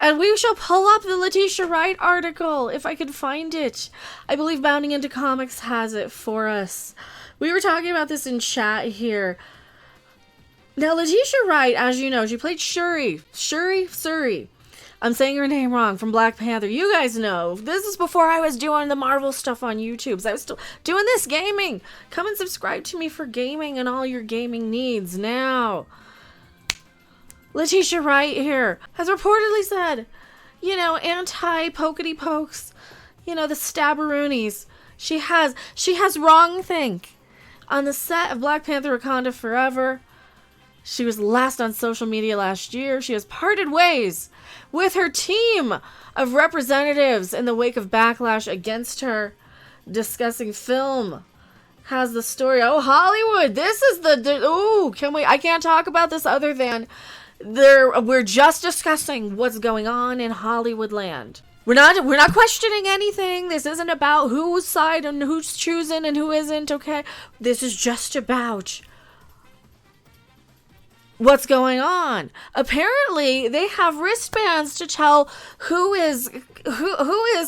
And we shall pull up the Letitia Wright article if I can find it. I believe Bounding Into Comics has it for us. We were talking about this in chat here. Now, Letitia Wright, as you know, she played Shuri. I'm saying her name wrong, from Black Panther. You guys know. This is before I was doing the Marvel stuff on YouTube. So I was still doing this gaming. Come and subscribe to me for gaming and all your gaming needs now. Letitia Wright here has reportedly said, anti-pokety pokes, the stabberoonies. She has wrong think. On the set of Black Panther Wakanda Forever, she was last on social media last year. She has parted ways with her team of representatives in the wake of backlash against her. Discussing film has the story. Oh, Hollywood, this is I can't talk about this other than we're just discussing what's going on in Hollywood land. We're not questioning anything. This isn't about whose side and who's choosing and who isn't, okay? This is just about what's going on. Apparently, they have wristbands to tell who is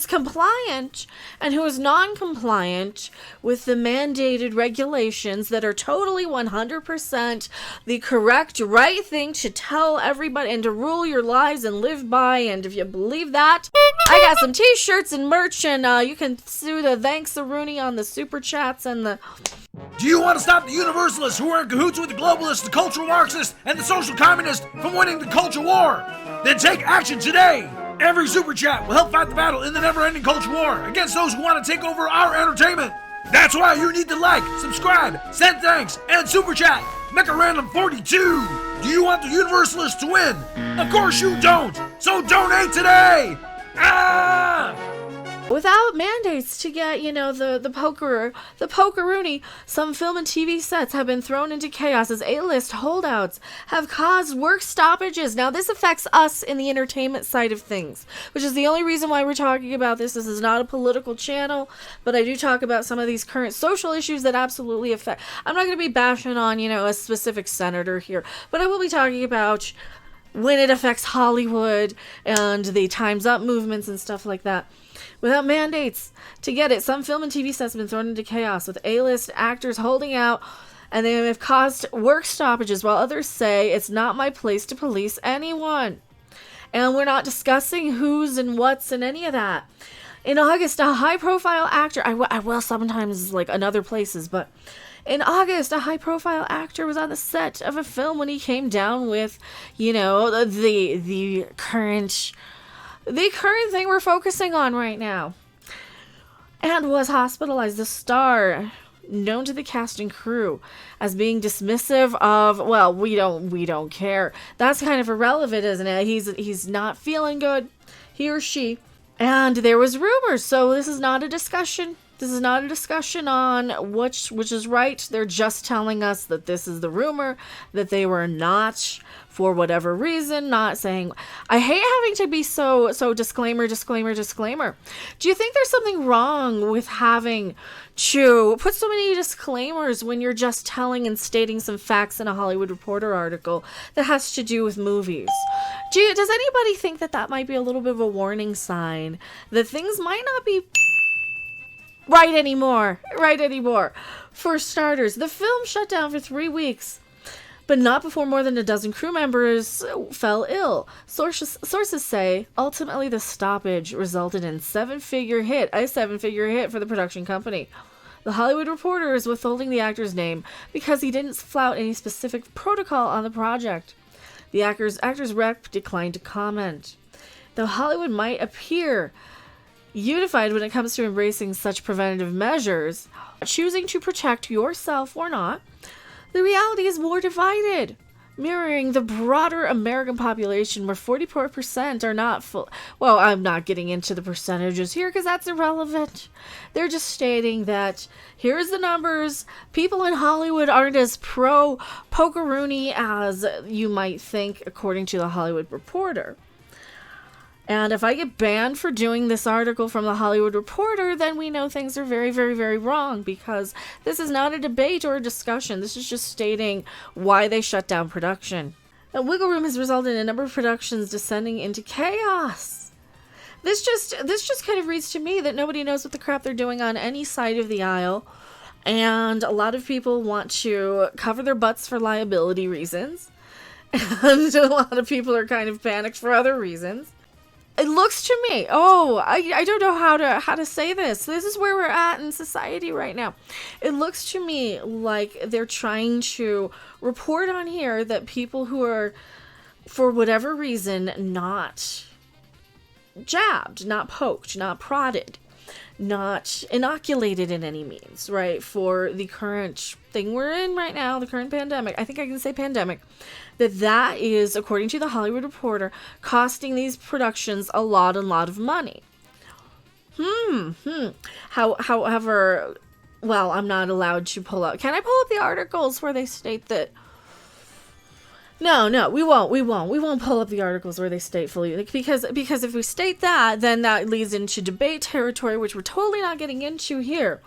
compliant and who is non-compliant with the mandated regulations that are totally 100% the correct, right thing to tell everybody and to rule your lives and live by. And if you believe that, I got some t-shirts and merch, and you can sue the thanks a Rooney on the super chats and the... Do you want to stop the universalists who are in cahoots with the globalists, the cultural Marxists, and the social communists from winning the culture war? Then take action today! Every super chat will help fight the battle in the never-ending culture war against those who want to take over our entertainment. That's why you need to like, subscribe, send thanks, and super chat. Make a random 42. Do you want the universalists to win? Of course you don't. So donate today. Without mandates to get, the pokeroonie, some film and TV sets have been thrown into chaos as A-list holdouts have caused work stoppages. Now, this affects us in the entertainment side of things, which is the only reason why we're talking about this. This is not a political channel, but I do talk about some of these current social issues that absolutely affect. I'm not going to be bashing on, a specific senator here, but I will be talking about when it affects Hollywood and the Time's Up movements and stuff like that. Without mandates to get it, some film and TV sets have been thrown into chaos with A-list actors holding out, and they have caused work stoppages, while others say it's not my place to police anyone. And we're not discussing who's and what's and any of that. In August, a high-profile actor, I will sometimes like in other places, but in August, a high-profile actor was on the set of a film when he came down with, the current thing we're focusing on right now, and was hospitalized. The star, known to the cast and crew as being dismissive of, well, we don't care. That's kind of irrelevant, isn't it? He's not feeling good, he or she, and there was rumors. So this is not a discussion. This is not a discussion on which is right. They're just telling us that this is the rumor, that they were not, for whatever reason, not saying. I hate having to be so disclaimer. Do you think there's something wrong with having to put so many disclaimers when you're just telling and stating some facts in a Hollywood Reporter article that has to do with movies? Does anybody think that might be a little bit of a warning sign that things might not be right anymore? For starters, the film shut down for 3 weeks, but not before more than a dozen crew members fell ill. Sources say ultimately the stoppage resulted in a seven-figure hit for the production company. The Hollywood Reporter is withholding the actor's name because he didn't flout any specific protocol on the project. The actor's rep declined to comment. Though Hollywood might appear unified when it comes to embracing such preventative measures, choosing to protect yourself or not, the reality is more divided, mirroring the broader American population where 44% are not full. Well, I'm not getting into the percentages here because that's irrelevant. They're just stating that here's the numbers. People in Hollywood aren't as pro-pokeroonie as you might think, according to the Hollywood Reporter. And if I get banned for doing this article from the Hollywood Reporter, then we know things are very, very, very wrong, because this is not a debate or a discussion. This is just stating why they shut down production. The wiggle room has resulted in a number of productions descending into chaos. This just kind of reads to me that nobody knows what the crap they're doing on any side of the aisle, and a lot of people want to cover their butts for liability reasons, and a lot of people are kind of panicked for other reasons. It looks to me, I don't know how to say this. This is where we're at in society right now. It looks to me like they're trying to report on here that people who are, for whatever reason, not jabbed, not poked, not prodded, not inoculated in any means, right, for the current thing we're in right now, the current pandemic. I think I can say pandemic. That is, according to the Hollywood Reporter, costing these productions a lot of money. However, well, I'm not allowed to pull up. Can I pull up the articles where they state that? No, we won't pull up the articles where they state fully, because if we state that, then that leads into debate territory, which we're totally not getting into here.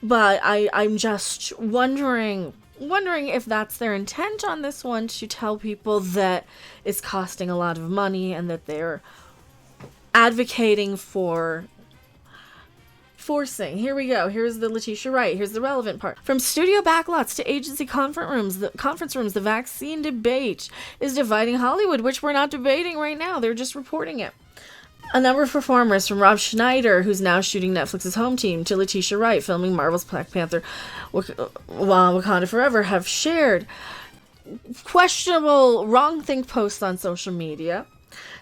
But I'm just wondering if that's their intent on this one, to tell people that it's costing a lot of money and that they're advocating for forcing. Here we go. Here's the Letitia Wright. Here's the relevant part. From studio backlots to agency conference rooms, the vaccine debate is dividing Hollywood, which we're not debating right now. They're just reporting it. A number of performers, from Rob Schneider, who's now shooting Netflix's Home Team, to Letitia Wright, filming Marvel's Black Panther Wakanda Forever, have shared questionable wrong-think posts on social media.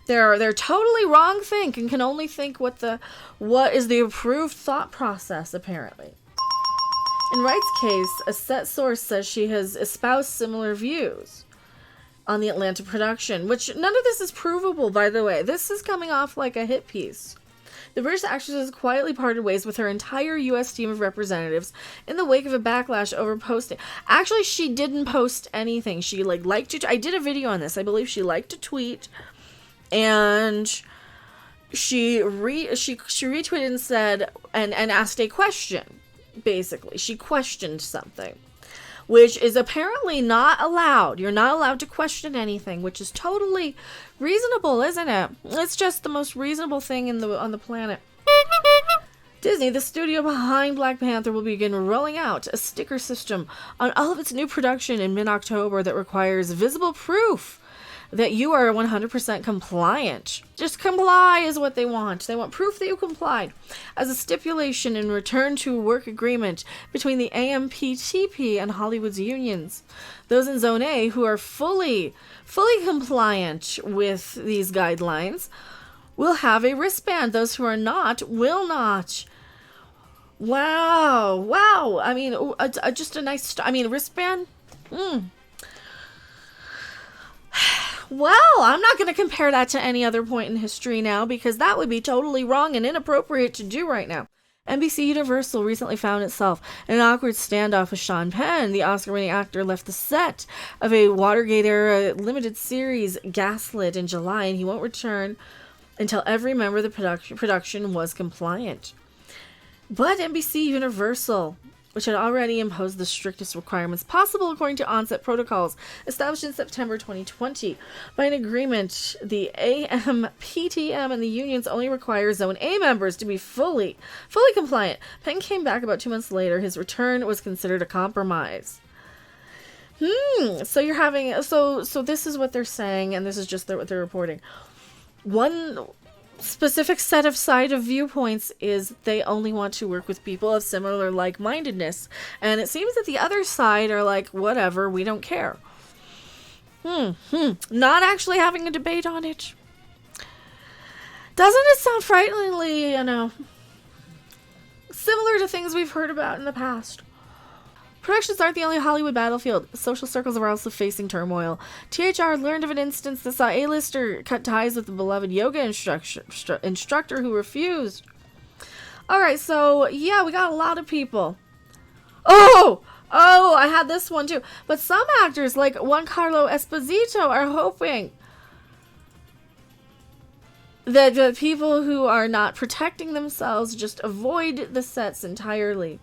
They're totally wrong-think and can only think what is the approved thought process, apparently. In Wright's case, a set source says she has espoused similar views on the Atlanta production, which none of this is provable, by the way. This is coming off like a hit piece. The British actress has quietly parted ways with her entire U.S. team of representatives in the wake of a backlash over posting. Actually, she didn't post anything. She liked it. I did a video on this. I believe she liked a tweet, and she retweeted and said and asked a question. Basically, she questioned something, which is apparently not allowed. You're not allowed to question anything, which is totally reasonable, isn't it? It's just the most reasonable thing on the planet. Disney, the studio behind Black Panther, will begin rolling out a sticker system on all of its new production in mid-October that requires visible proof that you are 100% compliant. Just comply is what they want. They want proof that you complied, as a stipulation in return to a work agreement between the AMPTP and Hollywood's unions. Those in Zone A who are fully compliant with these guidelines will have a wristband. Those who are not will not. Wow. I mean, just a nice... wristband? Well, I'm not going to compare that to any other point in history now, because that would be totally wrong and inappropriate to do right now. NBC Universal recently found itself in an awkward standoff with Sean Penn. The Oscar-winning actor left the set of a Watergate-era limited series, Gaslit, in July, and he won't return until every member of the production was compliant. But NBC Universal, which had already imposed the strictest requirements possible according to onset protocols established in September 2020. By an agreement, the AMPTM and the unions only require Zone A members to be fully compliant. Penn came back about 2 months later. His return was considered a compromise. So you're having... So this is what they're saying, and this is just what they're reporting. One specific set of viewpoints is they only want to work with people of similar like-mindedness, and it seems that the other side are like, whatever, we don't care. Not actually having a debate on it. Doesn't it sound frighteningly, similar to things we've heard about in the past? Productions aren't the only Hollywood battlefield. Social circles are also facing turmoil. THR learned of an instance that saw A-lister cut ties with the beloved yoga instructor who refused. Alright, so, yeah, we got a lot of people. Oh, I had this one too. But some actors, like Juan Carlo Esposito, are hoping that the people who are not protecting themselves just avoid the sets entirely.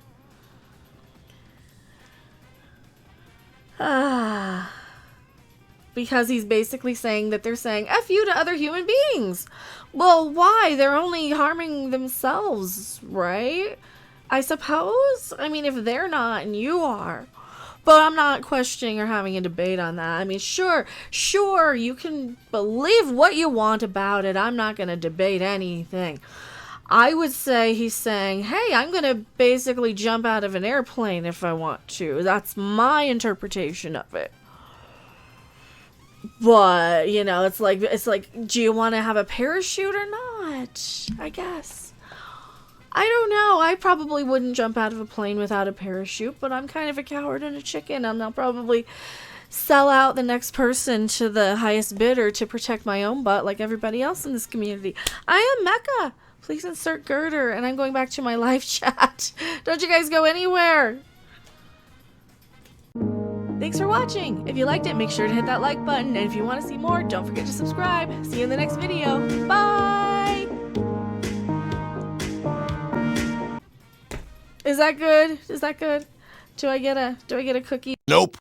because he's basically saying that they're saying F you to other human beings. Well, why? They're only harming themselves, right? I suppose. I mean, if they're not and you are. But I'm not questioning or having a debate on that. I mean, sure, you can believe what you want about it. I'm not going to debate anything. I would say he's saying, hey, I'm going to basically jump out of an airplane if I want to. That's my interpretation of it. But, you know, it's like, do you want to have a parachute or not? I guess. I don't know. I probably wouldn't jump out of a plane without a parachute, but I'm kind of a coward and a chicken, and I'll probably sell out the next person to the highest bidder to protect my own butt like everybody else in this community. I am Mecca. Please insert girder, and I'm going back to my live chat. Don't you guys go anywhere. Thanks for watching. If you liked it, make sure to hit that like button, and if you want to see more, don't forget to subscribe. See you in the next video. Bye! Is that good? Do I get a cookie? Nope.